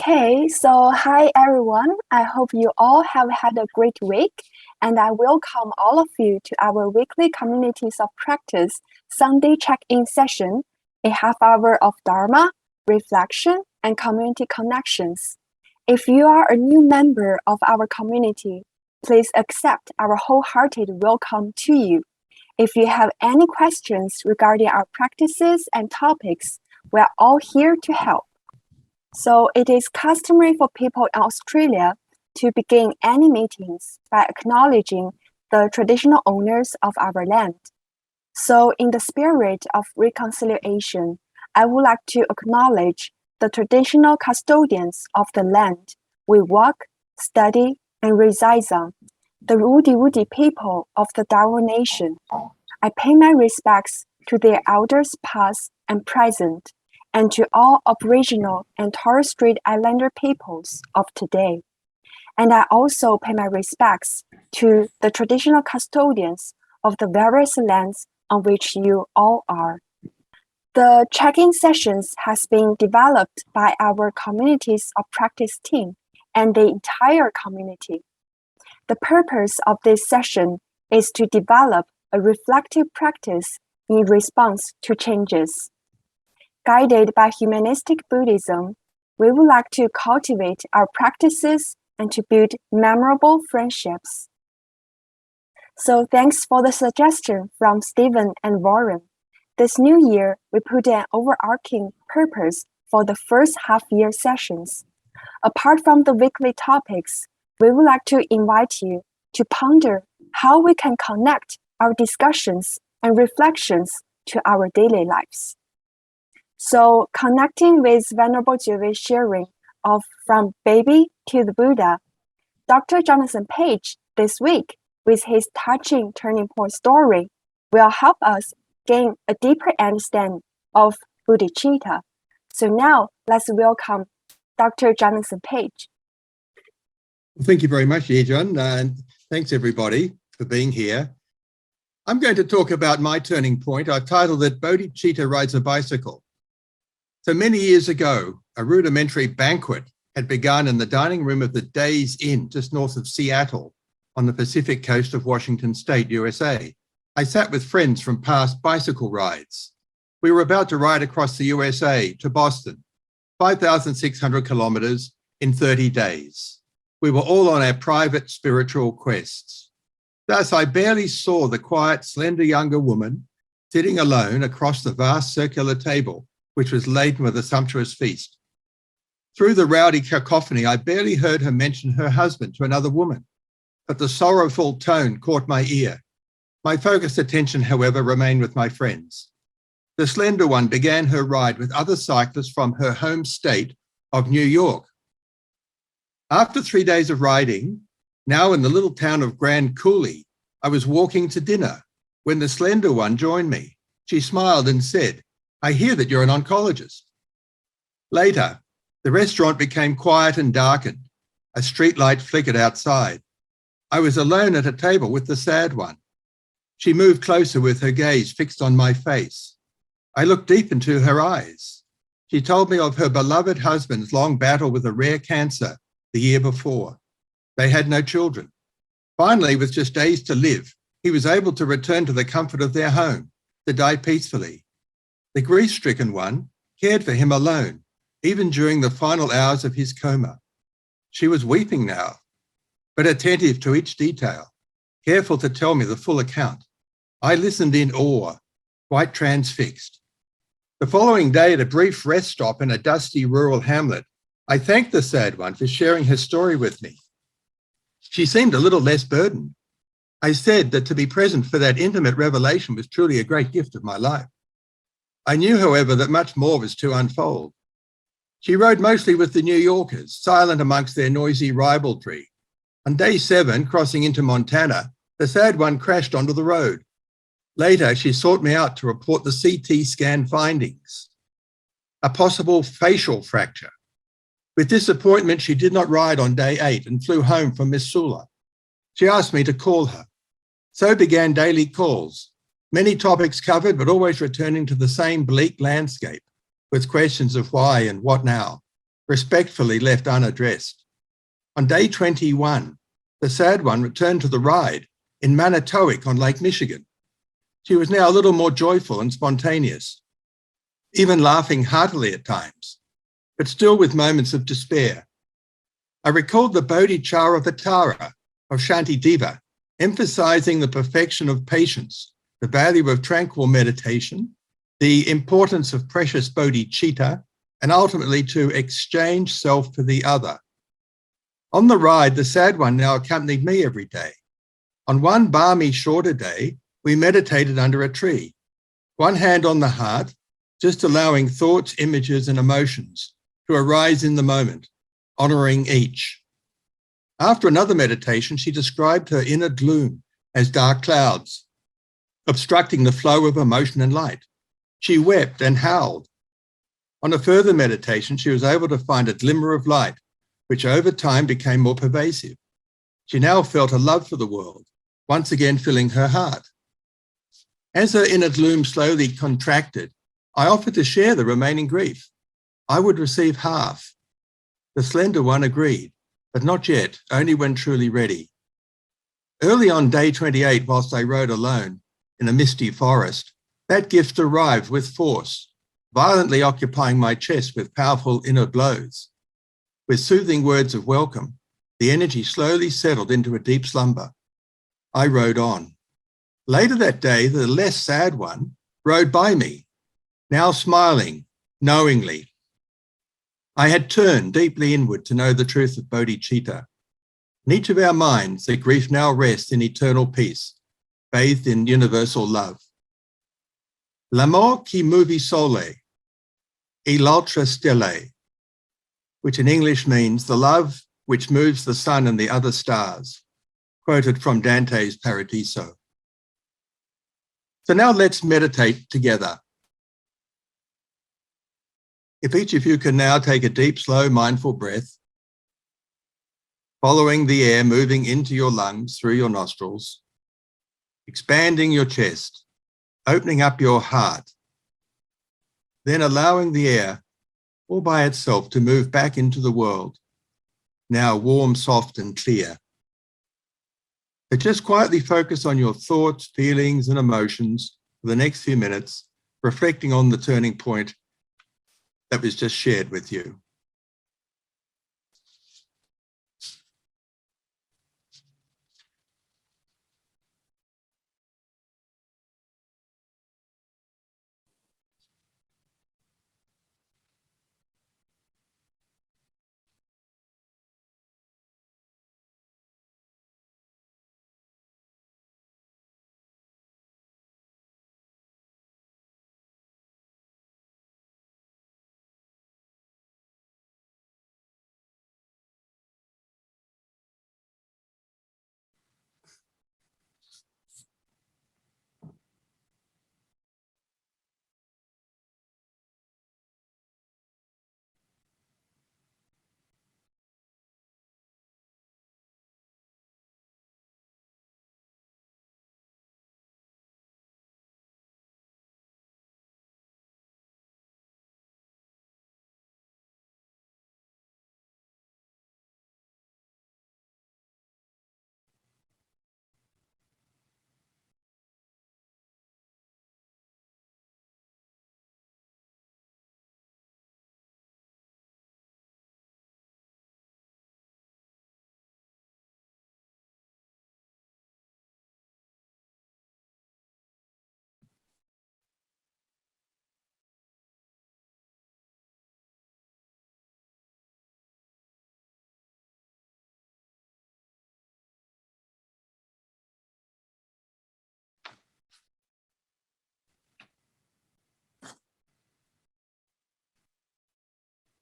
Okay, so hi everyone. I hope you all have had a great week, and I welcome all of you to our weekly Communities of Practice Sunday check-in session, a half hour of Dharma, reflection, and community connections. If you are a new member of our community, please accept our wholehearted welcome to you. If you have any questions regarding our practices and topics, we are all here to help. So it is customary for people in Australia to begin any meetings by acknowledging the traditional owners of our land. So in the spirit of reconciliation, I would like to acknowledge the traditional custodians of the land we walk, study, and reside on, the Wudi people of the Darwin Nation. I pay my respects to their elders past and present, and to all Aboriginal and Torres Strait Islander peoples of today. And I also pay my respects to the traditional custodians of the various lands on which you all are. The check-in sessions has been developed by our Communities of Practice team and the entire community. The purpose of this session is to develop a reflective practice in response to changes. Guided by humanistic Buddhism, we would like to cultivate our practices and to build memorable friendships. So thanks for the suggestion from Stephen and Warren. This new year, we put an overarching purpose for the first half-year sessions. Apart from the weekly topics, we would like to invite you to ponder how we can connect our discussions and reflections to our daily lives. So connecting with Venerable Jiuwei's sharing of From Baby to the Buddha, Dr. Jonathan Page this week, with his touching turning point story, will help us gain a deeper understanding of Bodhicitta. So now let's welcome Dr. Jonathan Page. Well, thank you very much, Yejun, and thanks everybody for being here. I'm going to talk about my turning point. I've titled it Bodhicitta Rides a Bicycle. So many years ago, a rudimentary banquet had begun in the dining room of the Days Inn just north of Seattle on the Pacific coast of Washington State, USA. I sat with friends from past bicycle rides. We were about to ride across the USA to Boston, 5,600 kilometers in 30 days. We were all on our private spiritual quests. Thus, I barely saw the quiet, slender younger woman sitting alone across the vast circular table, which was laden with a sumptuous feast. Through the rowdy cacophony, I barely heard her mention her husband to another woman, but the sorrowful tone caught my ear. My focused attention, however, remained with my friends. The slender one began her ride with other cyclists from her home state of New York. After 3 days of riding, now in the little town of Grand Coulee, I was walking to dinner when the slender one joined me. She smiled and said, "I hear that you're an oncologist." Later, the restaurant became quiet and darkened. A streetlight flickered outside. I was alone at a table with the sad one. She moved closer with her gaze fixed on my face. I looked deep into her eyes. She told me of her beloved husband's long battle with a rare cancer the year before. They had no children. Finally, with just days to live, he was able to return to the comfort of their home, to die peacefully. The grief-stricken one cared for him alone, even during the final hours of his coma. She was weeping now, but attentive to each detail, careful to tell me the full account. I listened in awe, quite transfixed. The following day, at a brief rest stop in a dusty rural hamlet, I thanked the sad one for sharing her story with me. She seemed a little less burdened. I said that to be present for that intimate revelation was truly a great gift of my life. I knew, however, that much more was to unfold. She rode mostly with the New Yorkers, silent amongst their noisy ribaldry. On day 7, crossing into Montana, the sad one crashed onto the road. Later, she sought me out to report the CT scan findings, a possible facial fracture. With disappointment, she did not ride on day 8 and flew home from Missoula. She asked me to call her. So began daily calls. Many topics covered, but always returning to the same bleak landscape, with questions of why and what now. respectfully left unaddressed. On day 21, the sad one returned to the ride in Manitowoc on Lake Michigan. She was now a little more joyful and spontaneous, even laughing heartily at times, but still with moments of despair. I recalled the Bodhicitta of Shantideva, emphasizing the perfection of patience, the value of tranquil meditation, the importance of precious bodhicitta, and ultimately to exchange self for the other. On the ride, the sad one now accompanied me every day. On one balmy, shorter day, we meditated under a tree, one hand on the heart, just allowing thoughts, images, and emotions to arise in the moment, honoring each. After another meditation, she described her inner gloom as dark clouds, obstructing the flow of emotion and light. She wept and howled. On a further meditation, she was able to find a glimmer of light, which over time became more pervasive. She now felt a love for the world, once again filling her heart. As her inner gloom slowly contracted, I offered to share the remaining grief. I would receive half. The slender one agreed, but not yet, only when truly ready. Early on day 28, whilst I rode alone in a misty forest, that gift arrived with force, violently occupying my chest with powerful inner blows. With soothing words of welcome, the energy slowly settled into a deep slumber. I rode on. Later that day, the less sad one rode by me, now smiling, knowingly. I had turned deeply inward to know the truth of bodhicitta. In each of our minds, the grief now rests in eternal peace, bathed in universal love. L'amour qui movi sole, et l'autre stelle, which in English means the love which moves the sun and the other stars, quoted from Dante's Paradiso. So now let's meditate together. If each of you can now take a deep, slow, mindful breath, following the air moving into your lungs through your nostrils, expanding your chest, opening up your heart, then allowing the air all by itself to move back into the world, now warm, soft, and clear. But just quietly focus on your thoughts, feelings, and emotions for the next few minutes, reflecting on the turning point that was just shared with you.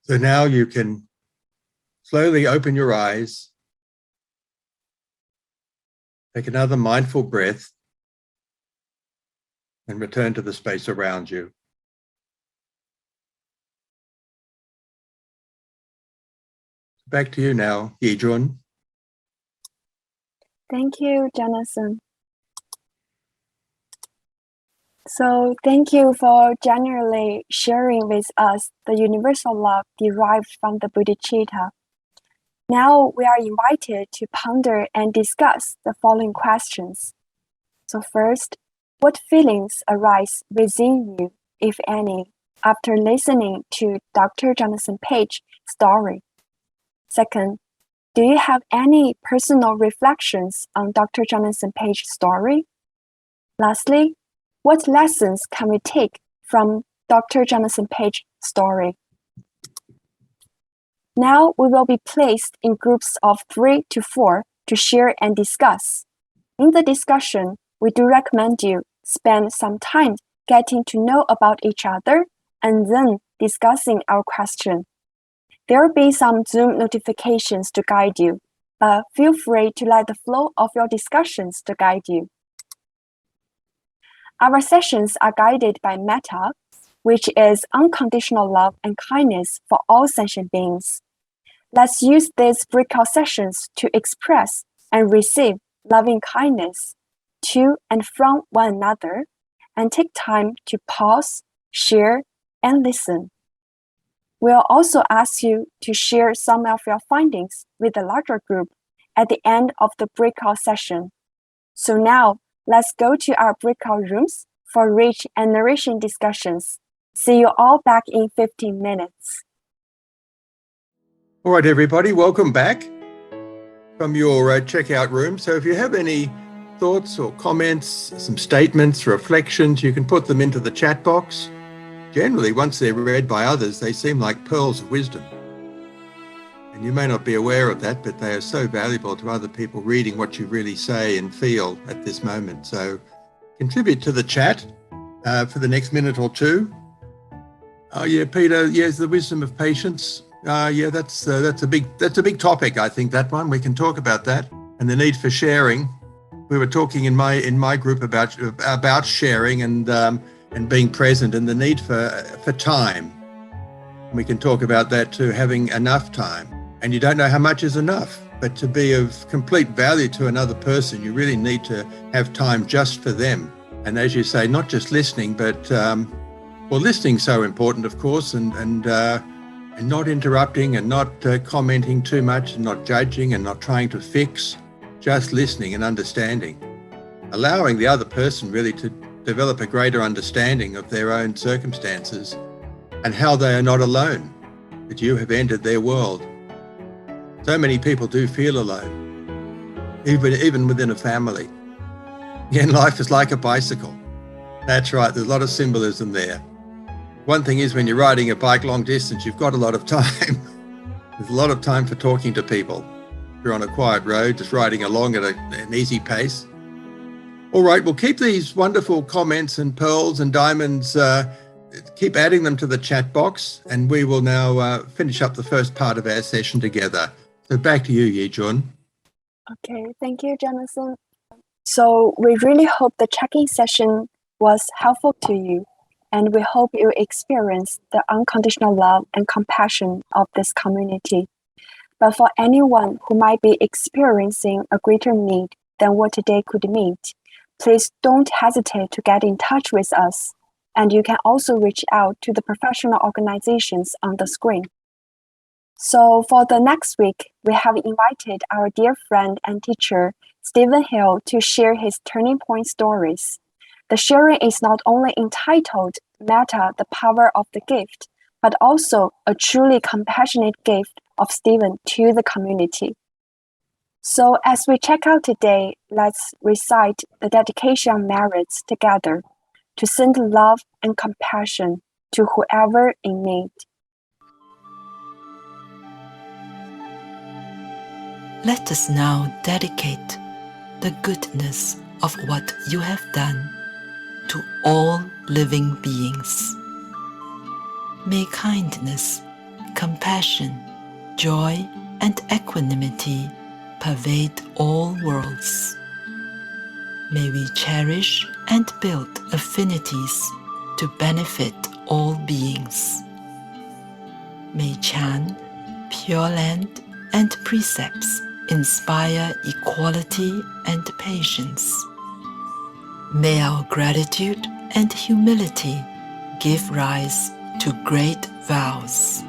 So now you can slowly open your eyes, take another mindful breath, and return to the space around you. Back to you now, Yijun. Thank you, Jonathan. So thank you for generally sharing with us the universal love derived from the Bodhicitta. Now we are invited to ponder and discuss the following questions. So first, what feelings arise within you, if any, after listening to Dr. Jonathan Page's story? Second, do you have any personal reflections on Dr. Jonathan Page's story? Lastly, what lessons can we take from Dr. Jonathan Page's story? Now we will be placed in groups of 3 to 4 to share and discuss. In the discussion, we do recommend you spend some time getting to know about each other and then discussing our question. There will be some Zoom notifications to guide you, but feel free to let the flow of your discussions to guide you. Our sessions are guided by Metta, which is unconditional love and kindness for all sentient beings. Let's use these breakout sessions to express and receive loving kindness to and from one another, and take time to pause, share, and listen. We'll also ask you to share some of your findings with the larger group at the end of the breakout session. So now, let's go to our breakout rooms for rich and nourishing discussions. See you all back in 15 minutes. All right, everybody, welcome back from your checkout room. So if you have any thoughts or comments, some statements, reflections, you can put them into the chat box. Generally, once they're read by others, they seem like pearls of wisdom. And you may not be aware of that, but they are so valuable to other people reading what you really say and feel at this moment. So contribute to the chat for the next minute or two. Oh yeah, Peter, yes, the wisdom of patience. Yeah, that's a big topic, I think, that one. We can talk about that. And the need for sharing. We were talking in my group about sharing and being present, and the need for time. We can talk about that too, having enough time. And you don't know how much is enough, but to be of complete value to another person, you really need to have time just for them. And as you say, not just listening, but listening's so important, of course, and not interrupting and not commenting too much and not judging and not trying to fix, just listening and understanding, allowing the other person really to develop a greater understanding of their own circumstances and how they are not alone, that you have entered their world. So many people do feel alone, even within a family. Again, life is like a bicycle. That's right, there's a lot of symbolism there. One thing is, when you're riding a bike long distance, you've got a lot of time. There's a lot of time for talking to people. If you're on a quiet road, just riding along at an easy pace. All right, we'll keep these wonderful comments and pearls and diamonds, keep adding them to the chat box, and we will now finish up the first part of our session together. So back to you, Yi-Jun. Okay, thank you, Jonathan. So we really hope the check-in session was helpful to you, and we hope you experience the unconditional love and compassion of this community. But for anyone who might be experiencing a greater need than what today could meet, please don't hesitate to get in touch with us, and you can also reach out to the professional organizations on the screen. So for the next week, we have invited our dear friend and teacher, Stephen Hill, to share his turning point stories. The sharing is not only entitled Metta, the Power of the Gift, but also a truly compassionate gift of Stephen to the community. So as we check out today, let's recite the dedication merits together to send love and compassion to whoever in need. Let us now dedicate the goodness of what you have done to all living beings. May kindness, compassion, joy, and equanimity pervade all worlds. May we cherish and build affinities to benefit all beings. May Chan, Pure Land, and precepts inspire equality and patience. May our gratitude and humility give rise to great vows.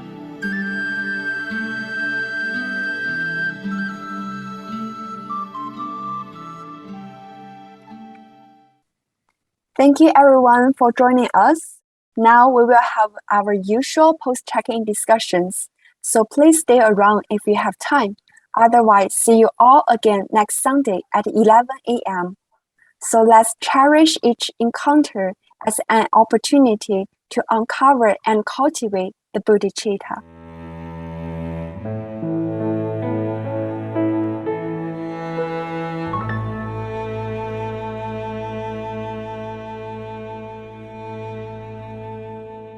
Thank you everyone for joining us. Now we will have our usual post-check-in discussions, so please stay around if you have time. Otherwise, see you all again next Sunday at 11 a.m. So let's cherish each encounter as an opportunity to uncover and cultivate the Bodhicitta.